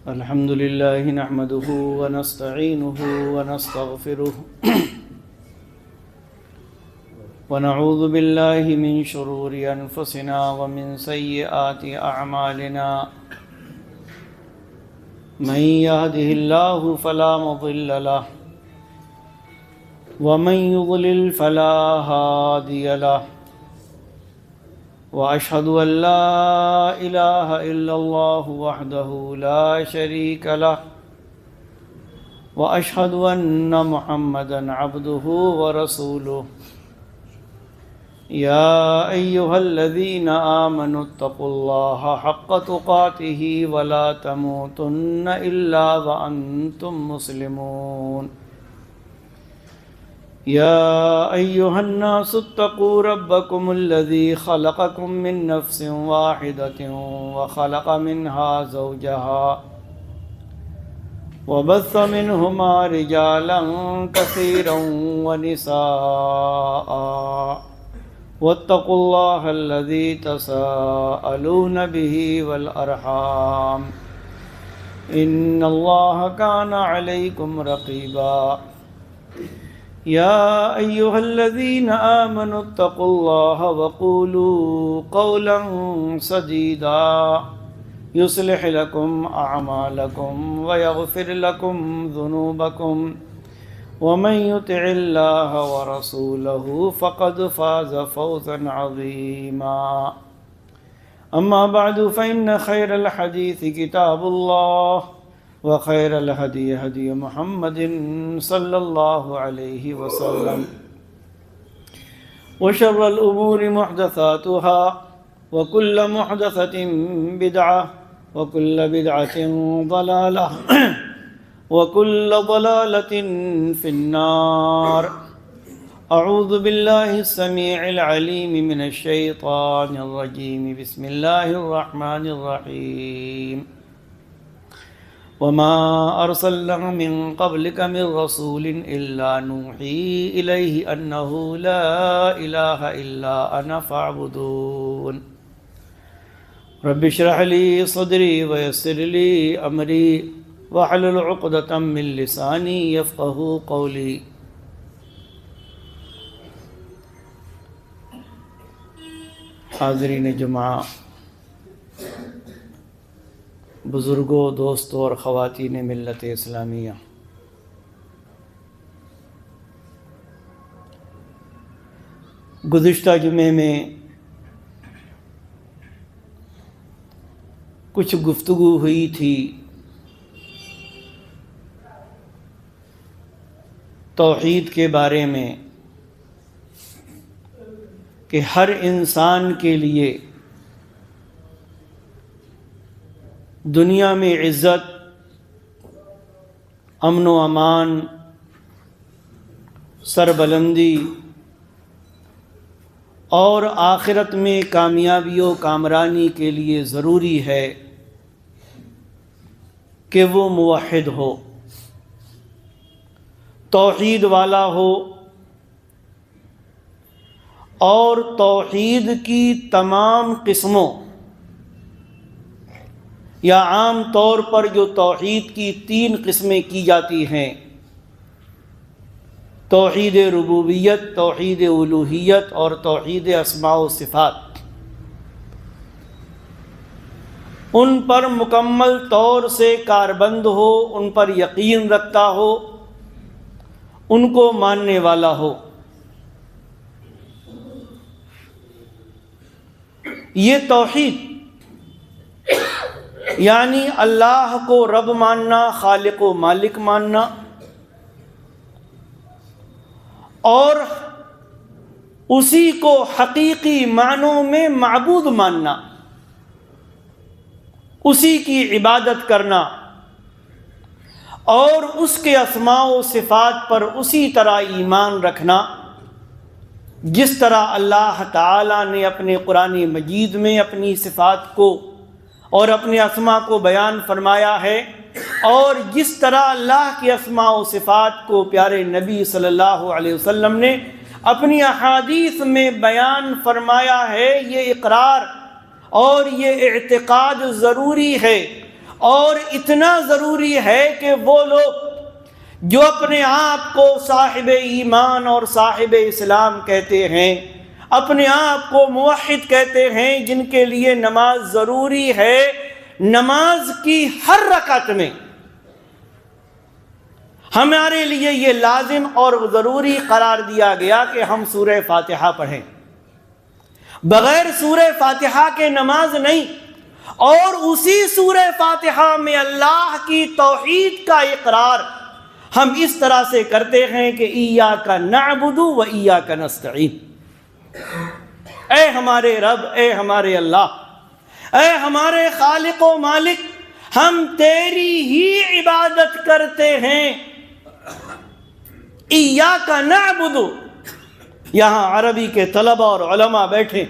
الحمد لله نحمده ونستعينه ونستغفره ونعوذ بالله من شرور أنفسنا ومن سيئات أعمالنا من يهده الله فلا مضل له ومن يضلل فلا هادي له وأشهد أن لا إله إلا الله وحده لا شريك له وأشهد أن محمدا عبده ورسوله يا أيها الذين آمنوا اتقوا الله حق تقاته ولا تموتن إلا وأنتم مسلمون يا أيها الناس اتقوا ربكم الذي خلقكم من نفس واحدة وخلق منها زوجها وبث منهما رجالا كثيرا ونساء واتقوا الله الذي تساءلون به والأرحام إن الله كان عليكم رقيبا يا أيها الذين آمنوا اتقوا الله وقولوا قولا سديدا يصلح لكم أعمالكم ويغفر لكم ذنوبكم ومن يطع الله ورسوله فقد فاز فوزا عظيما أما بعد فإن خير الحديث كتاب الله وخير الهدي هدي محمد صلى الله عليه وسلم وشر الأمور محدثاتها وكل محدثة بدعة وكل بدعة ضلالة وكل ضلالة في النار. أعوذ بالله السميع العليم من الشيطان الرجيم. بسم الله الرحمن الرحيم. وما أرسلنا من قبلك من رسول إلا نوحي إليه أنه لا إله إلا أنا فاعبدون. رب اشرح لي صدري ويسر لي أمري واحلل عقدة من لساني يفقهوا قولي. حاضرین جماعہ، بزرگوں، دوستوں اور خواتین ملت اسلامیہ، گزشتہ جمعے میں کچھ گفتگو ہوئی تھی توحید کے بارے میں کہ ہر انسان کے لیے دنیا میں عزت، امن و امان، سربلندی اور آخرت میں کامیابی و کامرانی کے لیے ضروری ہے کہ وہ موحد ہو، توحید والا ہو، اور توحید کی تمام قسموں یا عام طور پر جو توحید کی 3 قسمیں کی جاتی ہیں، توحید ربوبیت، توحید الوہیت اور توحید اسماء و صفات، ان پر مکمل طور سے کاربند ہو، ان پر یقین رکھتا ہو، ان کو ماننے والا ہو. یہ توحید یعنی اللہ کو رب ماننا، خالق و مالک ماننا، اور اسی کو حقیقی معنوں میں معبود ماننا، اسی کی عبادت کرنا، اور اس کے اسماء و صفات پر اسی طرح ایمان رکھنا جس طرح اللہ تعالیٰ نے اپنے قرآن مجید میں اپنی صفات کو اور اپنے اسماء کو بیان فرمایا ہے، اور جس طرح اللہ کے اسماء و صفات کو پیارے نبی صلی اللہ علیہ وسلم نے اپنی احادیث میں بیان فرمایا ہے، یہ اقرار اور یہ اعتقاد ضروری ہے، اور اتنا ضروری ہے کہ وہ لوگ جو اپنے آپ کو صاحب ایمان اور صاحب اسلام کہتے ہیں، اپنے آپ کو موحد کہتے ہیں، جن کے لیے نماز ضروری ہے، نماز کی ہر رکعت میں ہمارے لیے یہ لازم اور ضروری قرار دیا گیا کہ ہم سورہ فاتحہ پڑھیں۔ بغیر سورہ فاتحہ کے نماز نہیں، اور اسی سورہ فاتحہ میں اللہ کی توحید کا اقرار ہم اس طرح سے کرتے ہیں کہ ایاک نعبد و ایاک نستعین، اے ہمارے رب، اے ہمارے اللہ، اے ہمارے خالق و مالک، ہم تیری ہی عبادت کرتے ہیں۔ ایاک نعبد، یہاں عربی کے طلبہ اور علماء بیٹھے،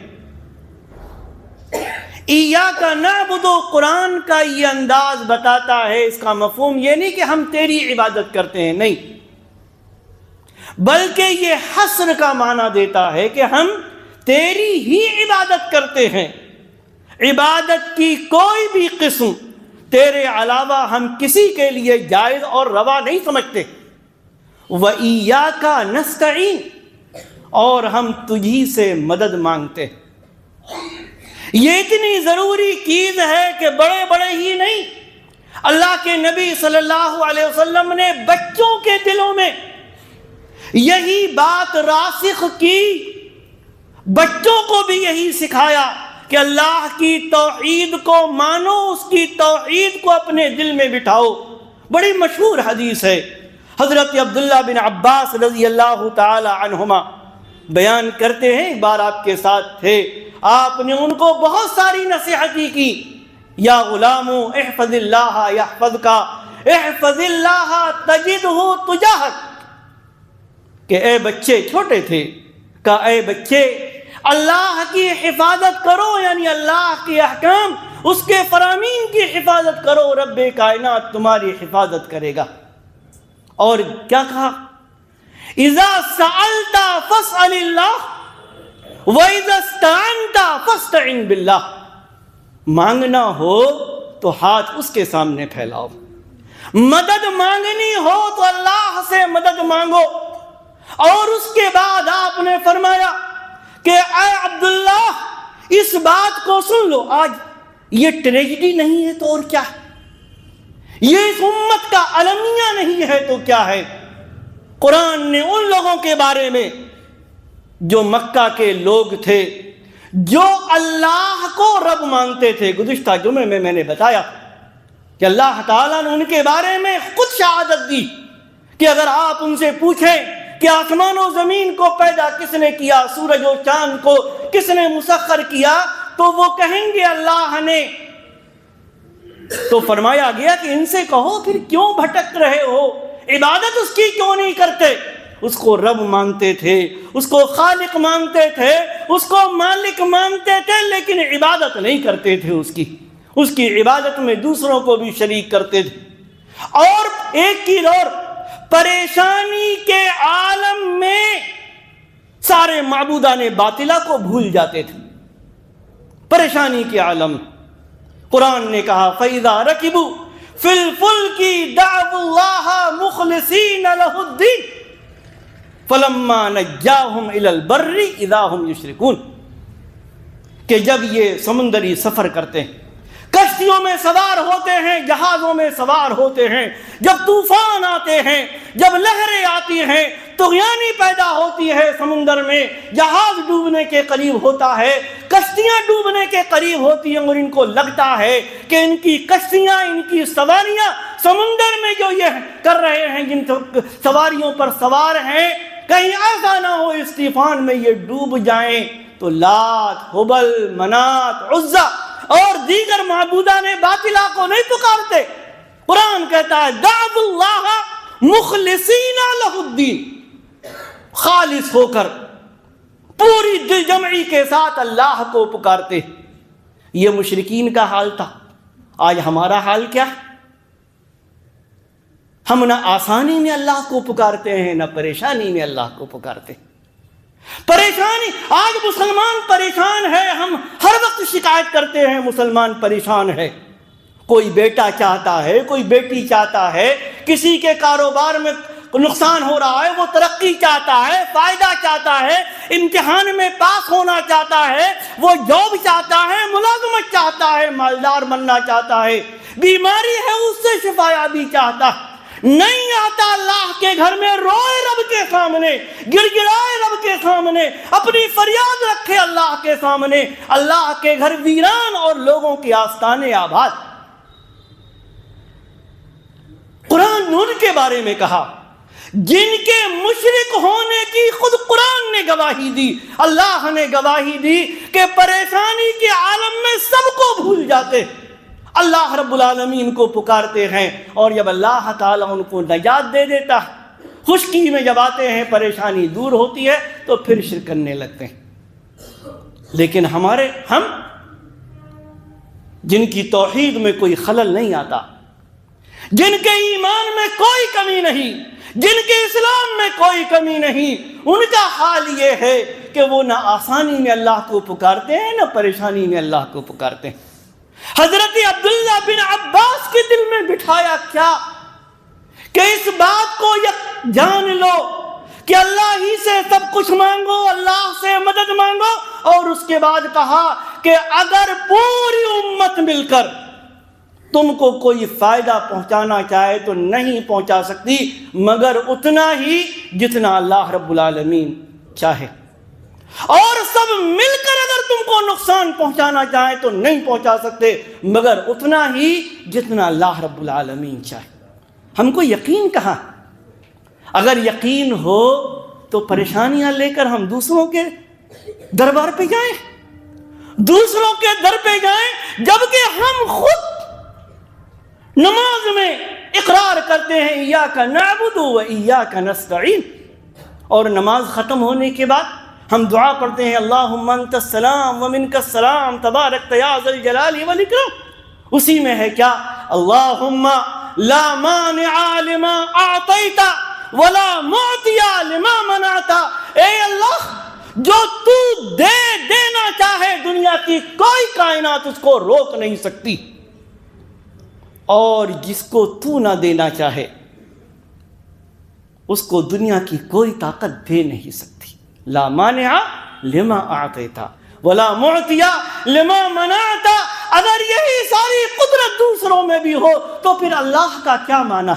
ایاک نعبد قرآن کا یہ انداز بتاتا ہے، اس کا مفہوم یہ نہیں کہ ہم تیری عبادت کرتے ہیں، نہیں، بلکہ یہ حصر کا معنی دیتا ہے کہ ہم تیری ہی عبادت کرتے ہیں، عبادت کی کوئی بھی قسم تیرے علاوہ ہم کسی کے لیے جائز اور روا نہیں سمجھتے۔ وَإِيَّاكَ نَسْتَعِينُ، اور ہم تجھی سے مدد مانگتے۔ یہ اتنی ضروری چیز ہے کہ بڑے بڑے ہی نہیں، اللہ کے نبی صلی اللہ علیہ وسلم نے بچوں کے دلوں میں یہی بات راسخ کی، بچوں کو بھی یہی سکھایا کہ اللہ کی توحید کو مانو، اس کی توحید کو اپنے دل میں بٹھاؤ۔ بڑی مشہور حدیث ہے، حضرت عبداللہ بن عباس رضی اللہ تعالی عنہما بیان کرتے ہیں، ایک بار آپ کے ساتھ تھے، آپ نے ان کو بہت ساری نصیحتیں کی، یا غلام احفظ اللہ یحفظک، احفظ اللہ تجدہ تجاہک، کہ اے بچے، چھوٹے تھے، کہ اے بچے اللہ کی حفاظت کرو، یعنی اللہ کے احکام، اس کے فرامین کی حفاظت کرو، رب کائنات تمہاری حفاظت کرے گا۔ اور کیا کہا؟ اذا سألت فاسأل اللہ وَإِذَا اسْتَعَنْتَ فَاسْتَعِنْ بِاللَّهِ، مانگنا ہو تو ہاتھ اس کے سامنے پھیلاؤ، مدد مانگنی ہو تو اللہ سے مدد مانگو۔ اور اس کے بعد آپ نے فرمایا کہ اے عبداللہ، اس بات کو سن لو، آج یہ ٹریجڈی نہیں ہے تو اور کیا ہے، یہ اس امت کا المیہ نہیں ہے تو کیا ہے۔ قرآن نے ان لوگوں کے بارے میں جو مکہ کے لوگ تھے، جو اللہ کو رب مانتے تھے، گزشتہ جمعے میں نے بتایا کہ اللہ تعالیٰ نے ان کے بارے میں خود شہادت دی کہ اگر آپ ان سے پوچھیں کہ آسمان و زمین کو پیدا کس نے کیا، سورج و چاند کو کس نے مسخر کیا، تو وہ کہیں گے اللہ نے۔ تو فرمایا گیا کہ ان سے کہو پھر کیوں بھٹک رہے ہو، عبادت اس کی کیوں نہیں کرتے؟ اس کو رب مانتے تھے، اس کو خالق مانتے تھے، اس کو مالک مانتے تھے، لیکن عبادت نہیں کرتے تھے اس کی عبادت میں دوسروں کو بھی شریک کرتے تھے۔ اور ایک چیز اور، پریشانی کے عالم میں سارے معبودان باطلہ کو بھول جاتے تھے، پریشانی کے عالم۔ قرآن نے کہا فَإِذَا رَكِبُوا فِي الْفُلْكِ دَعَوُا اللَّهَ مُخْلِصِينَ لَهُ الدِّينَ فَلَمَّا نَجَّاهُمْ إِلَى الْبَرِّ إِذَا هُمْ يُشْرِكُونَ، کہ جب یہ سمندری سفر کرتے ہیں، کشتیوں میں سوار ہوتے ہیں، جہازوں میں سوار ہوتے ہیں، جب طوفان آتے ہیں، جب لہریں آتی ہیں، طغیانی پیدا ہوتی ہے سمندر میں، جہاز ڈوبنے کے قریب ہوتا ہے، کشتیاں ڈوبنے کے قریب ہوتی ہیں، اور ان کو لگتا ہے کہ ان کی کشتیاں، ان کی سواریاں سمندر میں جو یہ کر رہے ہیں، جن سواریوں پر سوار ہیں، کہیں ایسا نہ ہو اس طوفان میں یہ ڈوب جائیں، تو لات، حبل، منات، عزا اور دیگر معبودان باطلہ کو نہیں پکارتے۔ قرآن کہتا ہے دعوا اللہ مخلصین لہ الدین، خالص ہو کر پوری دل جمعی کے ساتھ اللہ کو پکارتے۔ یہ مشرکین کا حال تھا، آج ہمارا حال کیا ہے؟ ہم نہ آسانی میں اللہ کو پکارتے ہیں، نہ پریشانی میں اللہ کو پکارتے ہیں۔ پریشانی آج مسلمان پریشان ہے، ہم ہر وقت شکایت کرتے ہیں مسلمان پریشان ہے۔ کوئی بیٹا چاہتا ہے، کوئی بیٹی چاہتا ہے، کسی کے کاروبار میں نقصان ہو رہا ہے، وہ ترقی چاہتا ہے، فائدہ چاہتا ہے، امتحان میں پاس ہونا چاہتا ہے، وہ جاب چاہتا ہے، ملازمت چاہتا ہے، مالدار بننا چاہتا ہے، بیماری ہے اس سے شفا یابی چاہتا ہے، نہیں آتا اللہ کے گھر میں، روئے رب کے سامنے، گر گرائے رب کے سامنے، اپنی فریاد رکھے اللہ کے سامنے، اللہ کے گھر ویران اور لوگوں کے آستانے آباد۔ قرآن نے ان کے بارے میں کہا جن کے مشرک ہونے کی خود قرآن نے گواہی دی، اللہ نے گواہی دی کہ پریشانی کے عالم میں سب کو بھول جاتے، اللہ رب العالمین کو پکارتے ہیں، اور جب اللہ تعالیٰ ان کو نجات دے دیتا ہے، خشکی میں جب آتے ہیں، پریشانی دور ہوتی ہے تو پھر شرک کرنے لگتے ہیں۔ لیکن ہم جن کی توحید میں کوئی خلل نہیں آتا، جن کے ایمان میں کوئی کمی نہیں، جن کے اسلام میں کوئی کمی نہیں، ان کا حال یہ ہے کہ وہ نہ آسانی میں اللہ کو پکارتے ہیں، نہ پریشانی میں اللہ کو پکارتے ہیں۔ حضرت عبداللہ بن عباس کے دل میں بٹھایا کیا کہ اس بات کو جان لو کہ اللہ ہی سے سب کچھ مانگو، اللہ سے مدد مانگو، اور اس کے بعد کہا کہ اگر پوری امت مل کر تم کو کوئی فائدہ پہنچانا چاہے تو نہیں پہنچا سکتی مگر اتنا ہی جتنا اللہ رب العالمین چاہے، اور سب مل کر اگر تم کو نقصان پہنچانا چاہے تو نہیں پہنچا سکتے مگر اتنا ہی جتنا اللہ رب العالمین چاہے۔ ہم کو یقین کہاں؟ اگر یقین ہو تو پریشانیاں لے کر ہم دوسروں کے دربار پہ جائیں، دوسروں کے در پہ جائیں، جبکہ ہم خود نماز میں اقرار کرتے ہیں ایاک نعبد و ایاک نستعین، اور نماز ختم ہونے کے بعد ہم دعا پڑھتے ہیں اللہم انت السلام ومنک السلام تبارک یا ذی الجلال والاکرام۔ اسی میں ہے کیا؟ اللہم لا مانع لما اعطیت ولا معطی لما منعت، اے اللہ جو تو دینا چاہے دنیا کی کوئی کائنات اس کو روک نہیں سکتی، اور جس کو تو نہ دینا چاہے اس کو دنیا کی کوئی طاقت دے نہیں سکتی۔ لا مانع لما اعطیت ولا معطی لما منعت۔ اگر یہی ساری قدرت دوسروں میں بھی ہو تو پھر اللہ کا کیا معنی،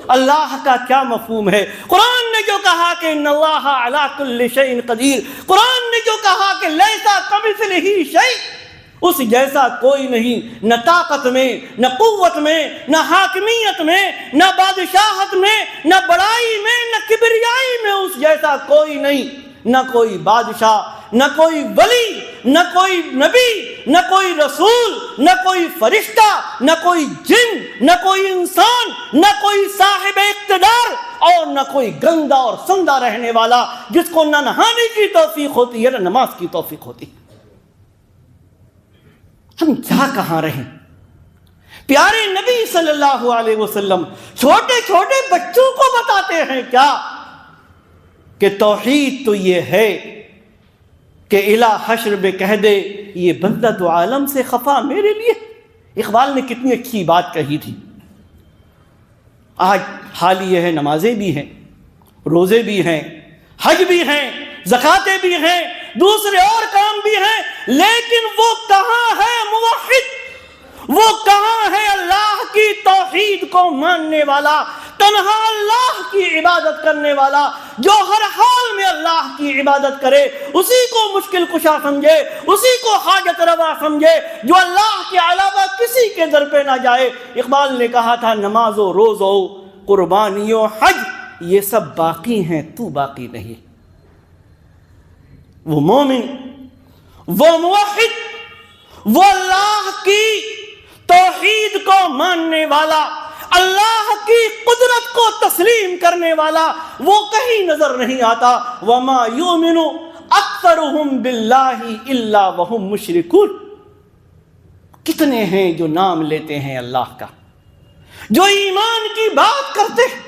اللہ کا کیا مفہوم ہے؟ قرآن نے جو کہا کہ ان اللہ علی کل شیء قدیر، قرآن نے جو کہا کہ لیس کمثلہ شیء، اس جیسا کوئی نہیں، نہ طاقت میں، نہ قوت میں، نہ حاکمیت میں، نہ بادشاہت میں، نہ بڑائی میں، نہ کبریائی میں اس جیسا کوئی نہیں، نہ کوئی بادشاہ، نہ کوئی ولی، نہ کوئی نبی، نہ کوئی رسول، نہ کوئی فرشتہ، نہ کوئی جن، نہ کوئی انسان، نہ کوئی صاحب اقتدار، اور نہ کوئی گندا اور سندا رہنے والا جس کو نہ نہانے کی توفیق ہوتی ہے نہ نماز کی توفیق ہوتی۔ ہم جا کہاں رہیں؟ پیارے نبی صلی اللہ علیہ وسلم چھوٹے چھوٹے بچوں کو بتاتے ہیں کیا کہ توحید تو یہ ہے کہ الہ حشر میں کہہ دے یہ بندہ تو عالم سے خفا میرے لیے۔ اقبال نے کتنی اچھی بات کہی تھی۔ آج حال یہ ہے، نمازیں بھی ہیں، روزے بھی ہیں، حج بھی ہیں، زکاتیں بھی ہیں، دوسرے اور کام بھی ہیں، لیکن وہ کہاں ہے موحد؟ وہ کہاں ہے اللہ کی توحید کو ماننے والا، تنہا اللہ کی عبادت کرنے والا، جو ہر حال میں اللہ کی عبادت کرے، اسی کو مشکل کشا سمجھے، اسی کو حاجت روا سمجھے، جو اللہ کے علاوہ کسی کے در پہ نہ جائے۔ اقبال نے کہا تھا نماز و روز و قربانی و حج یہ سب باقی ہیں، تو باقی نہیں۔ وہ مومن، وہ موحد، وہ اللہ کی توحید کو ماننے والا، اللہ کی قدرت کو تسلیم کرنے والا، وہ کہیں نظر نہیں آتا۔ وَمَا يُؤْمِنُ أَكْثَرُهُمْ بِاللَّهِ إِلَّا وَهُمْ مُشْرِكُونَ۔ کتنے ہیں جو نام لیتے ہیں اللہ کا، جو ایمان کی بات کرتے ہیں۔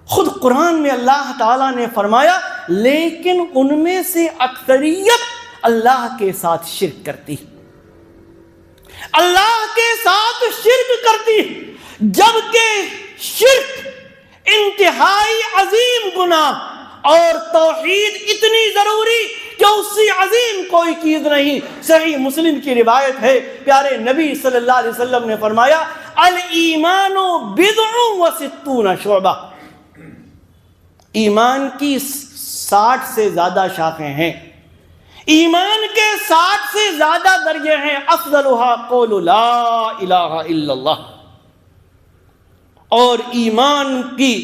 خود قرآن میں اللہ تعالیٰ نے فرمایا لیکن ان میں سے اکثریت اللہ کے ساتھ شرک کرتی، اللہ کے ساتھ شرک کرتی، جبکہ شرک انتہائی عظیم گناہ اور توحید اتنی ضروری کہ اس سے عظیم کوئی چیز نہیں۔ صحیح مسلم کی روایت ہے، پیارے نبی صلی اللہ علیہ وسلم نے فرمایا الایمان بضع و ستون شعبہ، ایمان کی 60 سے زیادہ شاخیں ہیں، ایمان کے 60 سے زیادہ درجے ہیں، افضلها قول لا الہ الا اللہ، اور ایمان کی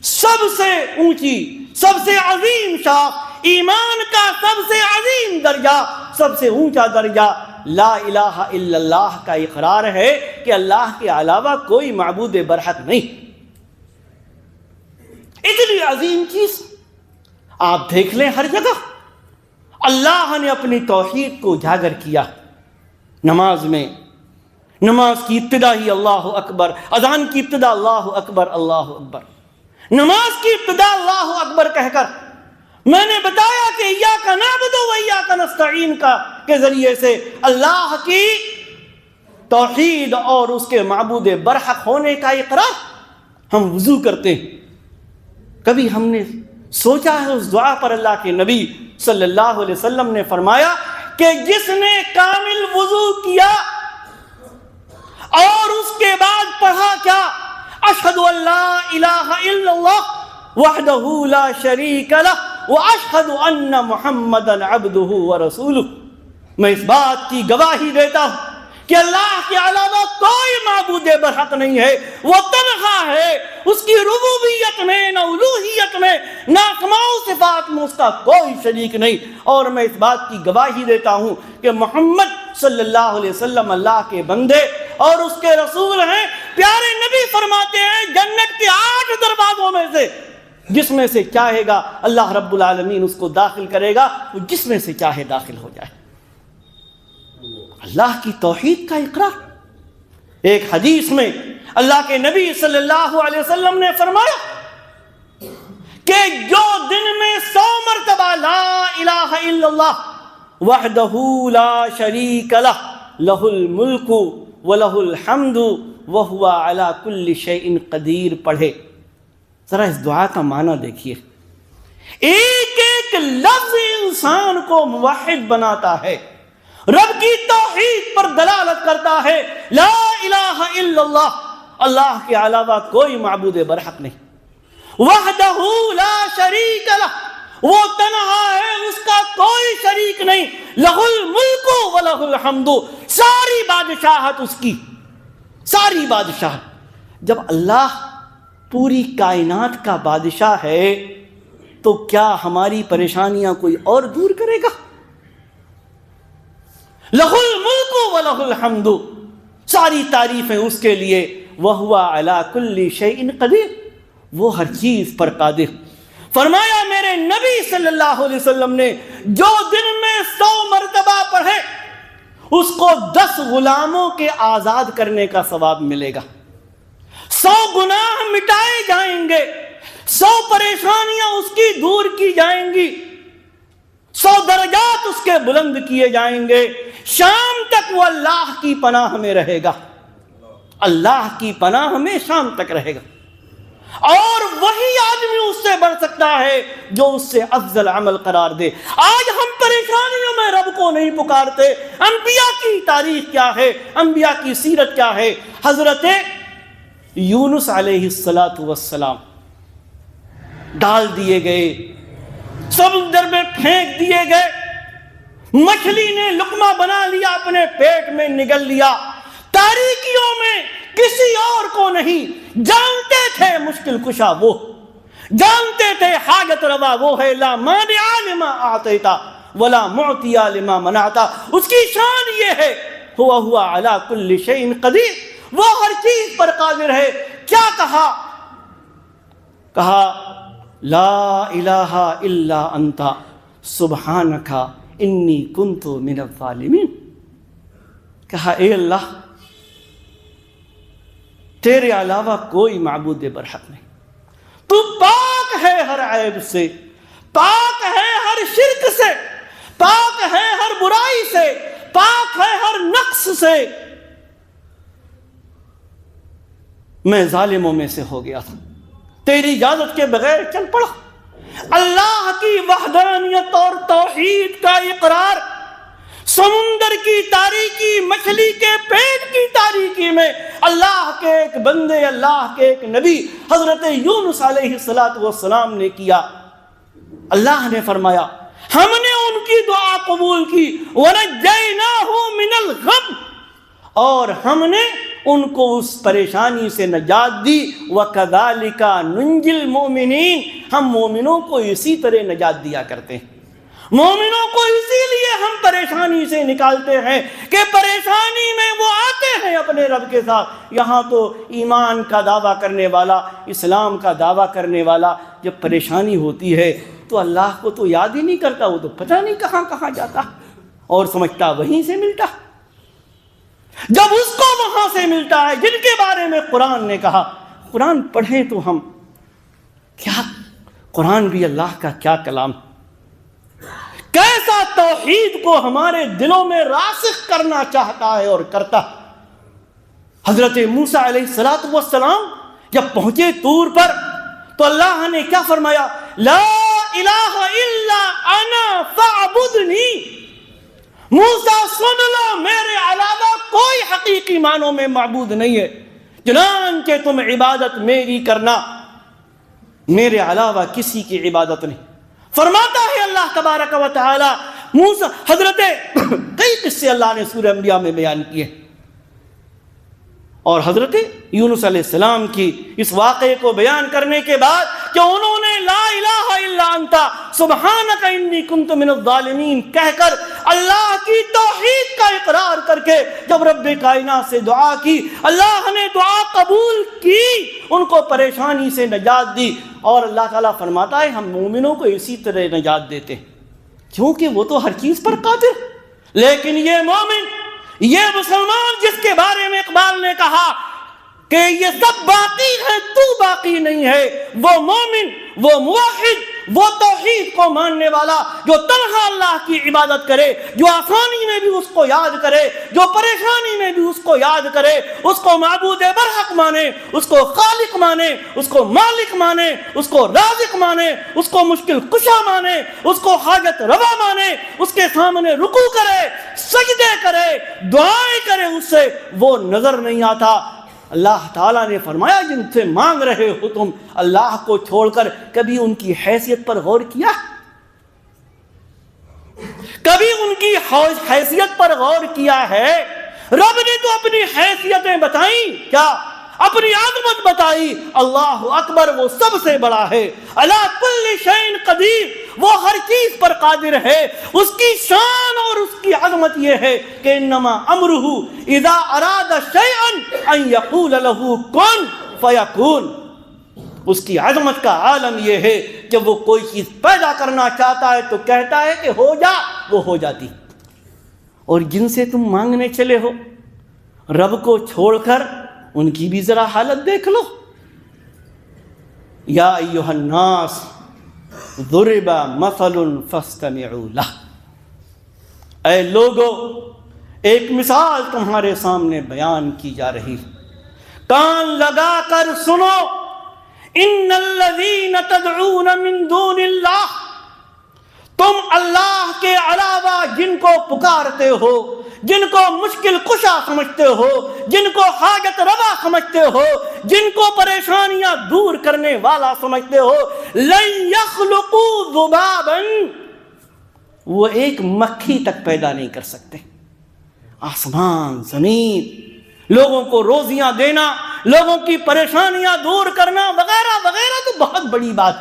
سب سے اونچی سب سے عظیم شاخ، ایمان کا سب سے عظیم درجہ، سب سے اونچا درجہ لا الہ الا اللہ کا اقرار ہے کہ اللہ کے علاوہ کوئی معبود برحق نہیں۔ اتنی عظیم چیز آپ دیکھ لیں، ہر جگہ اللہ نے اپنی توحید کو اجاگر کیا۔ نماز میں، نماز کی ابتدا ہی اللہ اکبر، اذان کی ابتدا اللہ اکبر اللہ اکبر، نماز کی ابتدا اللہ اکبر کہہ کر میں نے بتایا کہ ایاک نعبد و ایاک نستعین کے ذریعے سے اللہ کی توحید اور اس کے معبود برحق ہونے کا اقرار۔ ہم وضو کرتے ہیں، کبھی ہم نے سوچا ہے اس دعا پر؟ اللہ کے نبی صلی اللہ علیہ وسلم نے فرمایا کہ جس نے کامل وضو کیا اور اس کے بعد پڑھا کیا؟ اشہد ان لا الہ الا اللہ وحدہ لا شریک لہ واشہد ان محمدا عبدہ ورسولہ، میں اس بات کی گواہی دیتا ہوں کہ اللہ کے علاوہ کوئی معبود برحق نہیں ہے، وہ تنہا ہے، اس کی ربوبیت میں، نہ الوہیت میں، نہ اسماء و صفات میں اس کا کوئی شریک نہیں، اور میں اس بات کی گواہی دیتا ہوں کہ محمد صلی اللہ علیہ وسلم اللہ کے بندے اور اس کے رسول ہیں۔ پیارے نبی فرماتے ہیں جنت کے 8 دروازوں میں سے جس میں سے چاہے گا اللہ رب العالمین اس کو داخل کرے گا، وہ جس میں سے چاہے داخل ہو جائے۔ اللہ کی توحید کا اقرار۔ ایک حدیث میں اللہ کے نبی صلی اللہ علیہ وسلم نے فرمایا کہ جو دن میں 100 مرتبہ لا الہ الا اللہ وحدہ لا شریک لہ لہ الملک ولہ الحمد وہو علی کل شیء قدیر پڑھے، ذرا اس دعا کا معنی دیکھیے۔ ایک ایک لفظ انسان کو موحد بناتا ہے، رب کی توحید پر دلالت کرتا ہے۔ لا الہ الا اللہ، اللہ کے علاوہ کوئی معبود برحق نہیں، وحدہ لا شریک لہ، وہ تنہا ہے، اس کا کوئی شریک نہیں، لہ الملک ولہ الحمد، ساری بادشاہت اس کی، ساری بادشاہت۔ جب اللہ پوری کائنات کا بادشاہ ہے تو کیا ہماری پریشانیاں کوئی اور دور کرے گا؟ لہ الملک ولہ الحمد، ساری تعریفیں اس کے لیے، وہو علی کل شیء قدیر، وہ ہر چیز پر قادر۔ فرمایا میرے نبی صلی اللہ علیہ وسلم نے جو دن میں 100 مرتبہ پڑھے اس کو 10 غلاموں کے آزاد کرنے کا ثواب ملے گا، 100 گناہ مٹائے جائیں گے، 100 پریشانیاں اس کی دور کی جائیں گی، 100 درجات اس کے بلند کیے جائیں گے، شام تک وہ اللہ کی پناہ میں رہے گا، اللہ کی پناہ میں شام تک رہے گا، اور وہی آدمی اس سے بڑھ سکتا ہے جو اس سے افضل عمل قرار دے۔ آج ہم پریشانیوں میں رب کو نہیں پکارتے۔ انبیاء کی تاریخ کیا ہے، انبیاء کی سیرت کیا ہے؟ حضرت یونس علیہ السلام ڈال دیے گئے، سمندر میں پھینک دیے گئے، مچھلی نے لقمہ بنا لیا، اپنے پیٹ میں نگل لیا، تاریکیوں میں کسی اور کو نہیں، جانتے تھے مشکل کشا وہ، جانتے تھے حاجت روا وہ ہے، لا مانع لما اعطیت ولا معطی لما منعت، اس کی شان یہ ہے هو علی کل شیء قدیر، وہ ہر چیز پر قادر ہے۔ کیا کہا لا الہ الا انت سبحانک انی کنت من الظالمین، کہا اے اللہ تیرے علاوہ کوئی معبود برحق نہیں، تو پاک ہے ہر عیب سے، پاک ہے ہر شرک سے، پاک ہے ہر برائی سے، پاک ہے ہر نقص سے۔ میں ظالموں میں سے ہو گیا تھا، تیری اجازت کے بغیر چل پڑا۔ اللہ کی وحدانیت اور توحید کا اقرار سمندر کی تاریکی، مچھلی کے پیٹ کی تاریکی میں اللہ کے ایک بندے، اللہ کے ایک نبی حضرت یونس علیہ السلام نے کیا۔ اللہ نے فرمایا ہم نے ان کی دعا قبول کی، وَنَجَّيْنَاهُ مِنَ الْغَمِّ، اور ہم نے ان کو اس پریشانی سے نجات دی۔ وَكَذَلِكَ نُنْجِي الْمُؤْمِنِينَ، ہم مومنوں کو اسی طرح نجات دیا کرتے ہیں۔ مومنوں کو اسی لیے ہم پریشانی سے نکالتے ہیں کہ پریشانی میں وہ آتے ہیں اپنے رب کے ساتھ۔ یہاں تو ایمان کا دعویٰ کرنے والا، اسلام کا دعویٰ کرنے والا جب پریشانی ہوتی ہے تو اللہ کو تو یاد ہی نہیں کرتا، وہ تو پتہ نہیں کہاں کہاں جاتا اور سمجھتا وہیں سے ملتا۔ جب اس کو وہاں سے ملتا ہے جن کے بارے میں قرآن نے کہا، قرآن پڑھیں تو ہم کیا، قرآن بھی اللہ کا کیا کلام، کیسا توحید کو ہمارے دلوں میں راسخ کرنا چاہتا ہے اور کرتا۔ حضرت موسیٰ علیہ السلام جب پہنچے طور پر تو اللہ نے کیا فرمایا؟ لا الہ الا انا فاعبدنی، موسیٰ سن لو میرے علاوہ کوئی حقیقی معنوں میں معبود نہیں ہے، چنانچہ تم عبادت میری کرنا، میرے علاوہ کسی کی عبادت نہیں۔ فرماتا ہے اللہ تبارک و تعالی موسیٰ، حضرت کئی قصے اللہ نے سورہ انبیاء میں بیان کیے، اور حضرت یونس علیہ السلام کی اس واقعے کو بیان کرنے کے بعد کہ انہوں نے لا الہ الا انت سبحانک انی کنت من الظالمین کہہ کر اللہ کی توحید کا اقرار کر کے جب رب کائنات سے دعا کی، اللہ نے دعا قبول کی، ان کو پریشانی سے نجات دی۔ اور اللہ تعالیٰ فرماتا ہے ہم مومنوں کو اسی طرح نجات دیتے ہیں، کیونکہ وہ تو ہر چیز پر قادر۔ لیکن یہ مومن، یہ مسلمان جس کے بارے میں اقبال نے کہا کہ یہ سب باقی ہے تو باقی نہیں ہے، وہ مومن، وہ موحد، وہ توحید کو ماننے والا جو تنہا اللہ کی عبادت کرے، جو آسانی میں بھی اس کو یاد کرے، جو پریشانی میں بھی اس کو یاد کرے، اس کو معبود برحق مانے، اس کو خالق مانے، اس کو مالک مانے، اس کو رازق مانے، اس کو مشکل کشا مانے، اس کو حاجت روا مانے، اس کے سامنے رکوع کرے، سجدے کرے، دعائیں کرے، اس سے وہ نظر نہیں آتا۔ اللہ تعالیٰ نے فرمایا جن سے مانگ رہے ہو تم اللہ کو چھوڑ کر، کبھی ان کی حیثیت پر غور کیا؟ کبھی ان کی حیثیت پر غور کیا ہے؟ رب نے تو اپنی حیثیتیں بتائیں، کیا اپنی عظمت بتائی، اللہ اکبر، وہ سب سے بڑا ہے، علی کل شیء قدیر، وہ ہر چیز پر قادر ہے۔ اس کی شان اور اس کی عظمت یہ ہے کہ انما امرہ اذا اراد شیئا ان یقول له کن فیکون۔ اس کی عظمت کا عالم یہ ہے جب وہ کوئی چیز پیدا کرنا چاہتا ہے تو کہتا ہے کہ ہو جا، وہ ہو جاتی۔ اور جن سے تم مانگنے چلے ہو رب کو چھوڑ کر، ان کی بھی ذرا حالت دیکھ لو۔ یا ایھا الناس ضرب مثل فاستمعوا لہ، اے لوگو ایک مثال تمہارے سامنے بیان کی جا رہی، کان لگا کر سنو۔ ان الذین تدعون من دون اللہ، تم اللہ کے علاوہ جن کو پکارتے ہو، جن کو مشکل کشا سمجھتے ہو، جن کو حاجت روا سمجھتے ہو، جن کو پریشانیاں دور کرنے والا سمجھتے ہو، لن یخلقوا ذبابا، وہ ایک مکھی تک پیدا نہیں کر سکتے۔ آسمان زمین، لوگوں کو روزیاں دینا، لوگوں کی پریشانیاں دور کرنا وغیرہ وغیرہ تو بہت بڑی بات،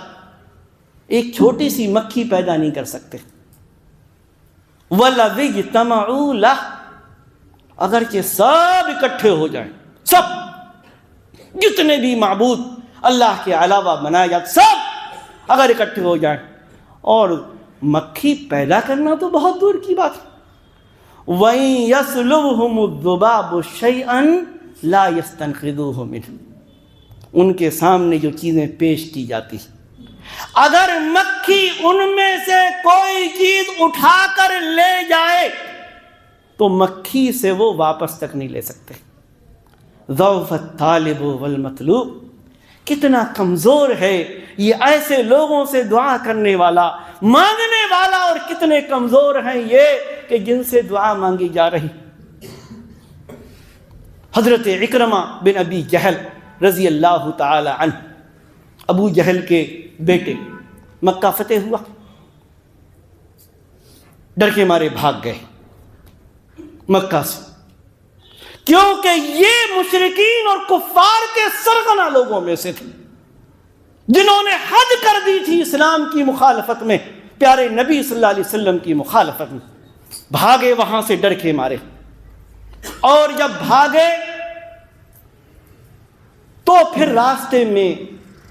ایک چھوٹی سی مکھی پیدا نہیں کر سکتے۔ وَلَوِ اجْتَمَعُوا لَهُ، اگرچہ سب اکٹھے ہو جائیں، سب جتنے بھی معبود اللہ کے علاوہ بنائے جاتے سب اگر اکٹھے ہو جائیں، اور مکھی پیدا کرنا تو بہت دور کی بات ہے۔ وَإِن يَسْلُبْهُمُ الذُّبَابُ شَيْئًا لَا يَسْتَنْقِذُوهُ مِنْهُ، ان کے سامنے جو چیزیں پیش کی جاتی اگر مکھی ان میں سے کوئی چیز اٹھا کر لے جائے تو مکھی سے وہ واپس تک نہیں لے سکتے۔ ضعف الطالب والمطلوب، کتنا کمزور ہے یہ ایسے لوگوں سے دعا کرنے والا، مانگنے والا، اور کتنے کمزور ہیں یہ کہ جن سے دعا مانگی جا رہی۔ حضرت عکرمہ بن ابی جہل رضی اللہ تعالی عنہ، ابو جہل کے بیٹے، مکہ فتح ہوا، ڈر کے مارے بھاگ گئے مکہ سے، کیونکہ یہ مشرکین اور کفار کے سرغنہ لوگوں میں سے تھے جنہوں نے حد کر دی تھی اسلام کی مخالفت میں، پیارے نبی صلی اللہ علیہ وسلم کی مخالفت میں۔ بھاگے وہاں سے ڈر کے مارے، اور جب بھاگے تو پھر راستے میں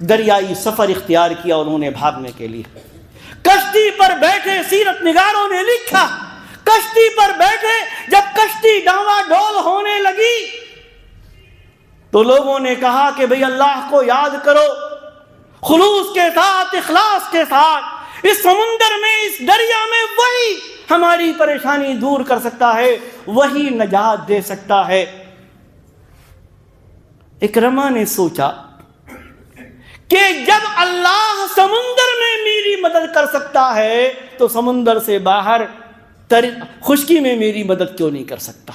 دریائی سفر اختیار کیا انہوں نے بھاگنے کے لیے۔ کشتی پر بیٹھے، سیرت نگاروں نے لکھا، کشتی پر بیٹھے جب کشتی ڈاواں ڈول ہونے لگی تو لوگوں نے کہا کہ بھئی اللہ کو یاد کرو، خلوص کے ساتھ، اخلاص کے ساتھ، اس سمندر میں، اس دریا میں وہی ہماری پریشانی دور کر سکتا ہے، وہی نجات دے سکتا ہے۔ اکرمہ نے سوچا کہ جب اللہ سمندر میں میری مدد کر سکتا ہے تو سمندر سے باہر خشکی میں میری مدد کیوں نہیں کر سکتا؟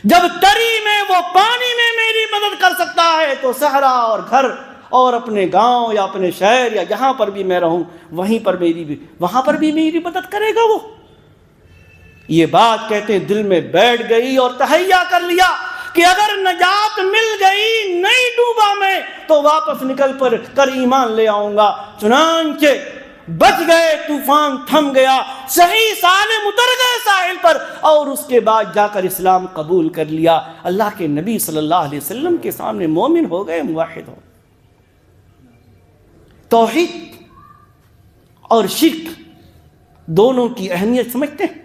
جب تری میں وہ پانی میں میری مدد کر سکتا ہے تو صحرا اور گھر اور اپنے گاؤں یا اپنے شہر یا جہاں پر بھی میں رہوں وہاں پر بھی میری مدد کرے گا وہ۔ یہ بات کہتے دل میں بیٹھ گئی اور تہیہ کر لیا کہ اگر نجات مل گئی، نہیں ڈوبا میں، تو واپس نکل کر ایمان لے آؤں گا۔ چنانچہ بچ گئے، طوفان تھم گیا، صحیح سالم اتر گئے ساحل پر، اور اس کے بعد جا کر اسلام قبول کر لیا۔ اللہ کے نبی صلی اللہ علیہ وسلم کے سامنے مومن ہو گئے، موحد ہو۔ توحید اور شرک دونوں کی اہمیت سمجھتے ہیں؟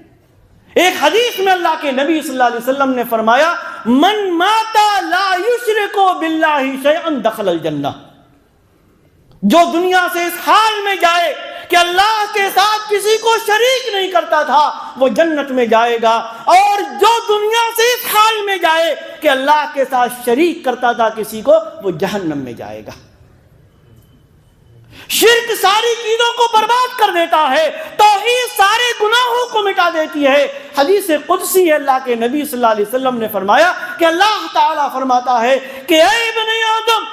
ایک حدیث میں اللہ کے نبی صلی اللہ علیہ وسلم نے فرمایا، من مات لا یشرک باللہ شیئا دخل الجنہ، جو دنیا سے اس حال میں جائے کہ اللہ کے ساتھ کسی کو شریک نہیں کرتا تھا وہ جنت میں جائے گا، اور جو دنیا سے اس حال میں جائے کہ اللہ کے ساتھ شریک کرتا تھا کسی کو، وہ جہنم میں جائے گا۔ شرک ساری چیزوں کو برباد کر دیتا ہے، توحید سارے گناہوں کو مٹا دیتی ہے۔ حدیث قدسی ہے، اللہ کے نبی صلی اللہ علیہ وسلم نے فرمایا کہ اللہ تعالیٰ فرماتا ہے کہ اے ابن آدم،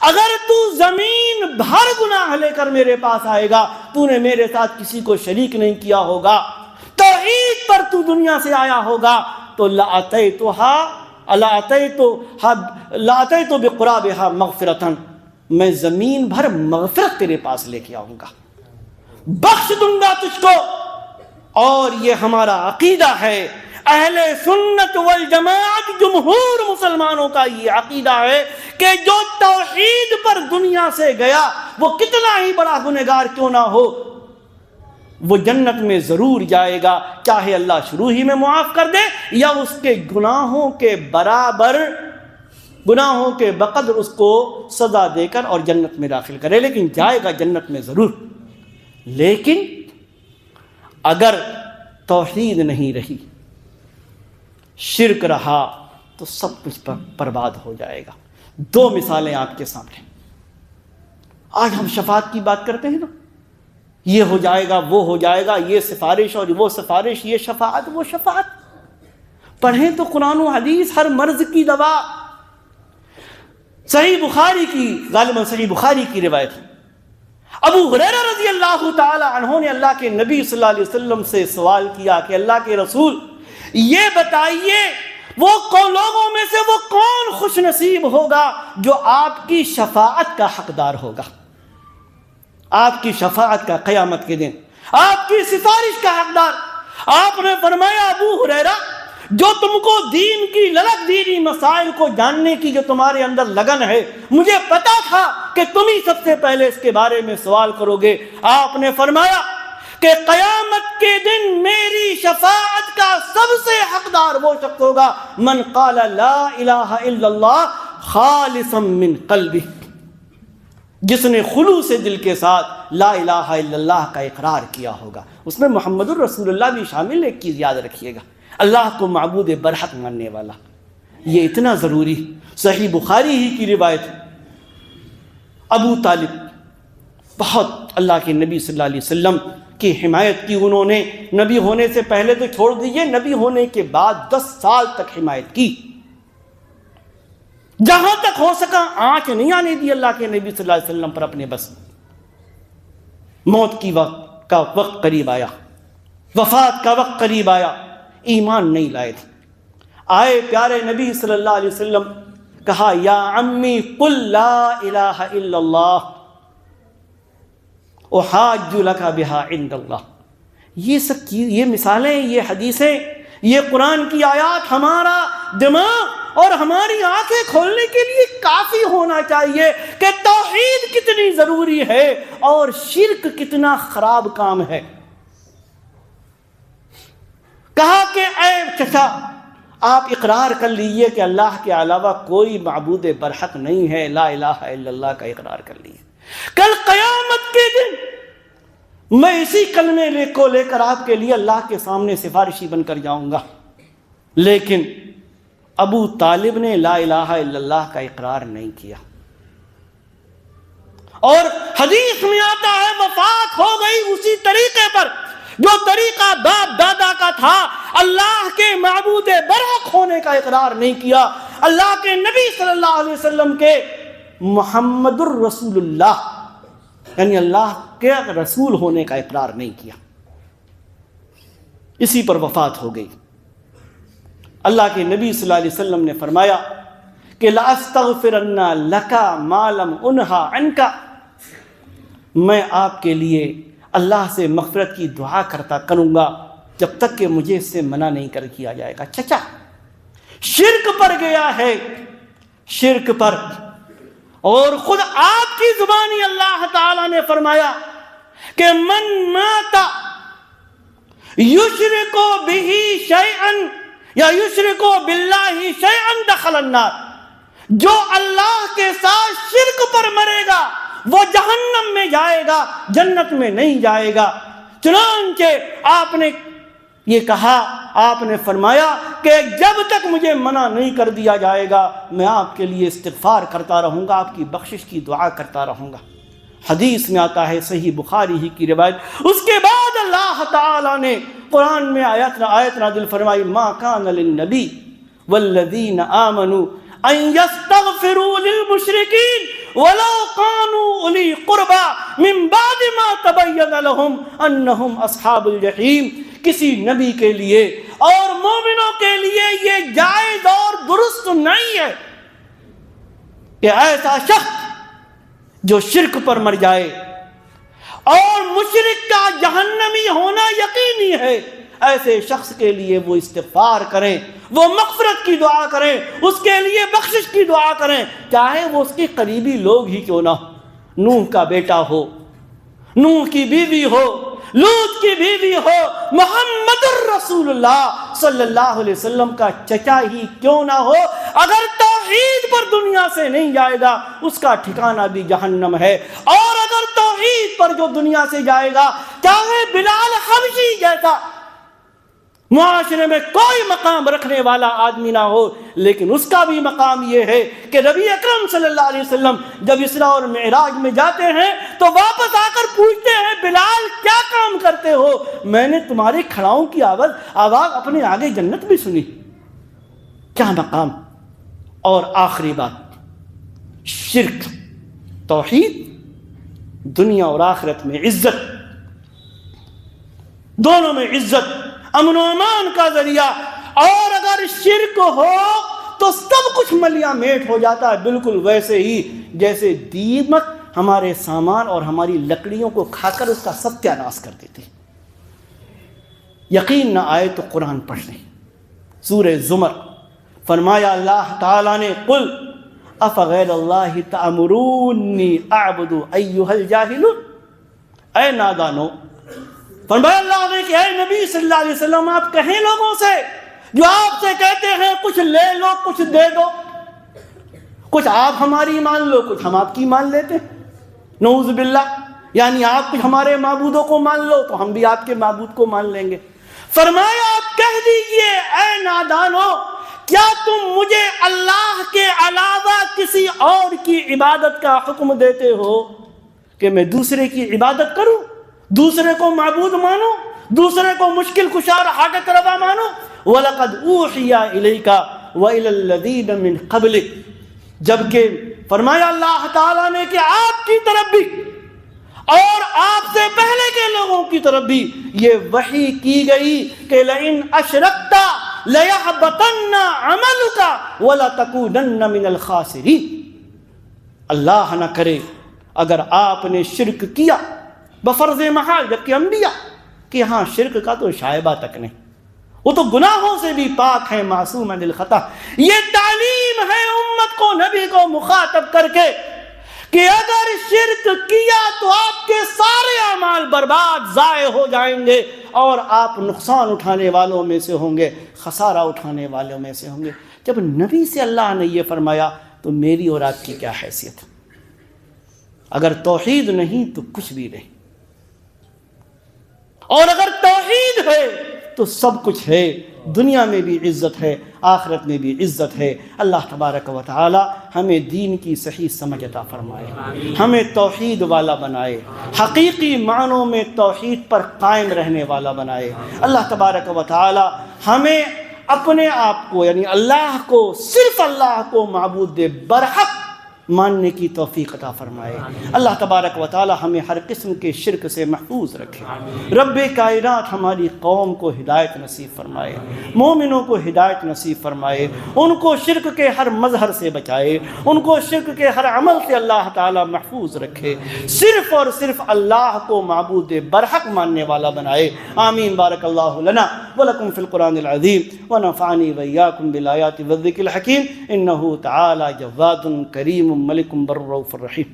اگر تو زمین بھر گناہ لے کر میرے پاس آئے گا، تو نے میرے ساتھ کسی کو شریک نہیں کیا ہوگا، توحید پر تو دنیا سے آیا ہوگا، تو لَأَتَيْتُ بِقُرَابِهَا مَغْفِرَةً، میں زمین بھر مغفرت تیرے پاس لے کے آؤں گا، بخش دوں گا تجھ کو۔ اور یہ ہمارا عقیدہ ہے، اہل سنت والجماعت، جمہور مسلمانوں کا یہ عقیدہ ہے کہ جو توحید پر دنیا سے گیا، وہ کتنا ہی بڑا گنہگار کیوں نہ ہو، وہ جنت میں ضرور جائے گا، چاہے اللہ شروع ہی میں معاف کر دے یا اس کے گناہوں کے برابر، گناہوں کے بقدر اس کو سزا دے کر اور جنت میں داخل کرے، لیکن جائے گا جنت میں ضرور۔ لیکن اگر توحید نہیں رہی، شرک رہا، تو سب کچھ برباد ہو جائے گا۔ دو مثالیں آپ کے سامنے۔ آج ہم شفاعت کی بات کرتے ہیں نا، یہ ہو جائے گا، وہ ہو جائے گا، یہ سفارش اور وہ سفارش، یہ شفاعت، وہ شفاعت۔ پڑھیں تو قرآن و حدیث، ہر مرض کی دوا۔ صحیح بخاری کی، غالباً صحیح بخاری کی روایت ہے، ابو ہریرہ رضی اللہ تعالی عنہ نے اللہ کے نبی صلی اللہ علیہ وسلم سے سوال کیا کہ اللہ کے رسول، یہ بتائیے وہ لوگوں میں سے وہ کون خوش نصیب ہوگا جو آپ کی شفاعت کا حقدار ہوگا، آپ کی شفاعت کا، قیامت کے دن آپ کی سفارش کا حقدار۔ آپ نے فرمایا ابو ہریرہ، جو تم کو دین کی للک، دینی مسائل کو جاننے کی جو تمہارے اندر لگن ہے، مجھے پتا تھا کہ تم ہی سب سے پہلے اس کے بارے میں سوال کرو گے۔ آپ نے فرمایا کہ قیامت کے دن میری شفاعت کا سب سے حقدار وہ شخص ہوگا من قال لا الہ الا اللہ خالصا من قلبہ، جس نے خلوص دل کے ساتھ لا الہ الا اللہ کا اقرار کیا ہوگا. اس میں محمد الرسول اللہ بھی شامل. ایک چیز یاد رکھیے گا، اللہ کو معبود برحق ماننے والا، یہ اتنا ضروری. صحیح بخاری ہی کی روایت، ابو طالب بہت اللہ کے نبی صلی اللہ علیہ وسلم کی حمایت کی انہوں نے. نبی ہونے سے پہلے تو چھوڑ دیجئے، نبی ہونے کے بعد 10 سال تک حمایت کی. جہاں تک ہو سکا آنچ نہیں آنے دی اللہ کے نبی صلی اللہ علیہ وسلم پر اپنے بس. موت کا وقت قریب آیا، وفات کا وقت قریب آیا، ایمان نہیں لائے تھے. آئے پیارے نبی صلی اللہ علیہ وسلم، کہا یا عمی قل لا الہ الا اللہ احاج لک بہا عند اللہ. یہ سب چیز، یہ مثالیں، یہ حدیثیں، یہ قرآن کی آیات ہمارا دماغ اور ہماری آنکھیں کھولنے کے لیے کافی ہونا چاہیے کہ توحید کتنی ضروری ہے اور شرک کتنا خراب کام ہے. کہا کہ اے چچا، آپ اقرار کر لیجئے کہ اللہ کے علاوہ کوئی معبود برحق نہیں ہے، لا الہ الا اللہ کا اقرار کر لیجئے. کل قیامت کے دن میں اسی کلمے کو لے کر آپ کے لیے اللہ کے سامنے سفارشی بن کر جاؤں گا. لیکن ابو طالب نے لا الہ الا اللہ کا اقرار نہیں کیا. اور حدیث میں آتا ہے وفات ہو گئی اسی طریقے پر جو طریقہ باپ دادا کا تھا. اللہ کے معبود برحق ہونے کا اقرار نہیں کیا، اللہ کے نبی صلی اللہ علیہ وسلم کے محمد الرسول اللہ یعنی اللہ کے رسول ہونے کا اقرار نہیں کیا. اسی پر وفات ہو گئی. اللہ کے نبی صلی اللہ علیہ وسلم نے فرمایا کہ لَأَسْتَغْفِرَنَّ لَكَ مَا لَمْ أُنْهَا عَنْكَ، میں آپ کے لیے اللہ سے مغفرت کی دعا کروں گا جب تک کہ مجھے اس سے منع نہیں کر کیا جائے گا. چچا شرک پر گیا ہے، شرک پر. اور خود آپ کی زبانی اللہ تعالیٰ نے فرمایا کہ من مات یشرک بہ شیئا یا یشرک باللہ شیئا دخل النار، جو اللہ کے ساتھ شرک پر مرے گا وہ جہنم میں جائے گا، جنت میں نہیں جائے گا. چنانچہ آپ نے یہ کہا، آپ نے فرمایا کہ جب تک مجھے منع نہیں کر دیا جائے گا میں آپ کے لیے استغفار کرتا رہوں گا، آپ کی بخشش کی دعا کرتا رہوں گا. حدیث میں آتا ہے، صحیح بخاری ہی کی روایت. اس کے بعد اللہ تعالیٰ نے قرآن میں آیت نازل فرمائی ما کان للنبی والذین آمنوا ان یستغفروا للمشرکین ولو كانوا اولی قربا من بعد ما تبین لهم انہم اصحاب الجحیم. کسی نبی کے لیے اور مومنوں کے لیے یہ جائز اور درست نہیں ہے کہ ایسا شخص جو شرک پر مر جائے اور مشرک کا جہنمی ہونا یقینی ہے، ایسے شخص کے لیے وہ استغفار کریں، وہ مغفرت کی دعا کریں، اس کے لیے بخشش کی دعا کریں، چاہے وہ اس کے قریبی لوگ ہی کیوں نہ ہو. نوح کا بیٹا ہو، نوح کی بیوی ہو، لوط کی بیوی ہو، محمد الرسول اللہ صلی اللہ علیہ وسلم کا چچا ہی کیوں نہ ہو، اگر توحید پر دنیا سے نہیں جائے گا اس کا ٹھکانہ بھی جہنم ہے. اور اگر توحید پر جو دنیا سے جائے گا، چاہے بلال حبشی جیسا معاشرے میں کوئی مقام رکھنے والا آدمی نہ ہو، لیکن اس کا بھی مقام یہ ہے کہ نبی اکرم صلی اللہ علیہ وسلم جب اسراء اور معراج میں جاتے ہیں تو واپس آ کر پوچھتے ہیں بلال کیا کام کرتے ہو؟ میں نے تمہارے کھڑاؤں کی آواز اپنے آگے جنت میں سنی. کیا مقام. اور آخری بات، شرک توحید دنیا اور آخرت میں عزت، دونوں میں عزت، امن و امان کا ذریعہ. اور اگر شرک ہو تو سب کچھ ملیا میٹ ہو جاتا ہے، بالکل ویسے ہی جیسے دیمک ہمارے سامان اور ہماری لکڑیوں کو کھا کر اس کا ستیہ ناش کر دیتے. یقین نہ آئے تو قرآن پڑھ لیں. سورہ زمر فرمایا اللہ تعالیٰ نے قل افغیر اللہ تأمرونی اعبد ایھا الجاہلون. اے نادانو، فرمایا اللہ نے کہ اے نبی صلی اللہ علیہ وسلم آپ کہیں لوگوں سے جو آپ سے کہتے ہیں کچھ لے لو کچھ دے دو، کچھ آپ ہماری مان لو کچھ ہم آپ کی مان لیتے ہیں. نعوذ باللہ، یعنی آپ ہمارے معبودوں کو مان لو تو ہم بھی آپ کے معبود کو مان لیں گے۔ فرمایا آپ کہہ دیجئے اے نادانو، کیا تم مجھے اللہ کے علاوہ کسی اور کی عبادت کا حکم دیتے ہو کہ میں دوسرے کی عبادت کروں، دوسرے کو معبود مانوں، دوسرے کو مشکل کشا حاجت روا مانوں؟ وَلَقَدْ أُوحِيَ إِلَيْكَ وَإِلَى الَّذِينَ مِنْ قَبْلِكَ، جبکہ فرمایا اللہ تعالیٰ نے کہ آپ کی طرف بھی اور آپ سے پہلے کے لوگوں کی طرف بھی یہ وحی کی گئی کہ لئن اشرکت لیحبطن عملک ولتکونن من الخاسرین۔ اللہ نہ کرے اگر آپ نے شرک کیا بفرض محال، جبکہ انبیاء کہ ہاں شرک کا تو شائبہ تک نہیں، وہ تو گناہوں سے بھی پاک ہیں، معصوم عن الخطا۔ یہ تعلیم ہے امت کو، نبی کو مخاطب کر کے کہ اگر شرک کیا تو آپ کے سارے اعمال برباد ضائع ہو جائیں گے اور آپ نقصان اٹھانے والوں میں سے ہوں گے، خسارہ اٹھانے والوں میں سے ہوں گے۔ جب نبی سے اللہ نے یہ فرمایا تو میری اور آپ کی کیا حیثیت؟ اگر توحید نہیں تو کچھ بھی نہیں، اور اگر توحید ہے تو سب کچھ ہے، دنیا میں بھی عزت ہے، آخرت میں بھی عزت ہے۔ اللہ تبارک و تعالی ہمیں دین کی صحیح سمجھ عطا فرمائے، ہمیں توحید والا بنائے، حقیقی معنوں میں توحید پر قائم رہنے والا بنائے۔ اللہ تبارک و تعالی ہمیں اپنے آپ کو یعنی اللہ کو، صرف اللہ کو معبود برحق ماننے کی توفیق عطا فرمائے۔ اللہ تبارک و تعالی ہمیں ہر قسم کے شرک سے محفوظ رکھے۔ رب کائنات ہماری قوم کو ہدایت نصیب فرمائے، مومنوں کو ہدایت نصیب فرمائے، ان کو شرک کے ہر مظہر سے بچائے، ان کو شرک کے ہر عمل سے اللہ تعالی محفوظ رکھے، صرف اور صرف اللہ کو معبود برحق ماننے والا بنائے۔ آمین۔ بارک اللہ لنا ولکم فی القرآن العظیم ونفعنی وإیاکم بالآیات والذکر الحکیم، انہ تعالی جواد کریم ملک بر رؤوف الرحیم۔